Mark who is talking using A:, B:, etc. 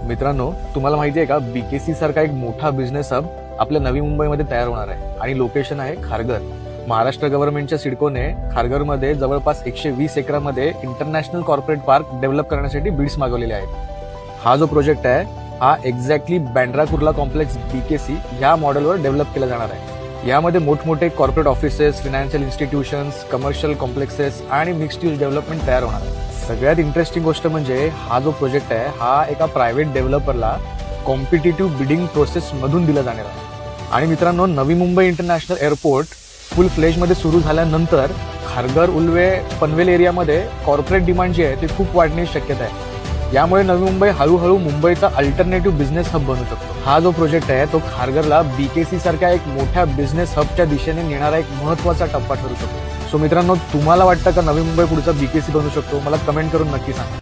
A: मित्रांनो, तुम्हाला माहिती आहे का, बीकेसी सारखा एक मोठा बिझनेस हब आपल्या नवी मुंबईमध्ये तयार होणार आहे आणि लोकेशन आहे खारघर. महाराष्ट्र गव्हर्नमेंटच्या सिडकोने खारघरमध्ये जवळपास 120 एकरामध्ये इंटरनॅशनल कॉर्पोरेट पार्क डेव्हलप करण्यासाठी बिड्स मागवलेले आहेत. हा जो प्रोजेक्ट आहे हा exactly Bandra Kurla complex BKC या मॉडेलवर डेव्हलप केला जाणार आहे. यामध्ये मोठमोठे corporate offices, financial institutions, commercial complexes आणि मिक्स्ड यूज डेव्हलपमेंट तयार होणार आहे. सगळ्यात इंटरेस्टिंग गोष्ट म्हणजे हा जो प्रोजेक्ट आहे हा एका प्रायव्हेट डेव्हलपरला कॉम्पिटिटिव्ह बिडिंग प्रोसेस मधून दिला जाणार आहे. आणि मित्रांनो, नवी मुंबई इंटरनॅशनल एअरपोर्ट फुल फ्लेजमध्ये सुरू झाल्यानंतर खारघर, उल्वे, पनवेल एरियामध्ये कॉर्पोरेट डिमांड जी आहे ती खूप वाढण्याची शक्यता आहे. यामुळे नवी मुंबई हळूहळू मुंबईचा अल्टरनेटिव्ह बिझनेस हब बनू शकतो. हा जो प्रोजेक्ट आहे तो खारघरला बीकेसी सारख्या एक मोठ्या बिझनेस हबच्या दिशेने नेणारा एक महत्त्वाचा टप्पा ठरू शकतो. सो मित्रांनो, तुम्हाला वाटतं का नवी मुंबई पुढचा बीकेसी बनू शकतो? मला कमेंट करून नक्की सांगा.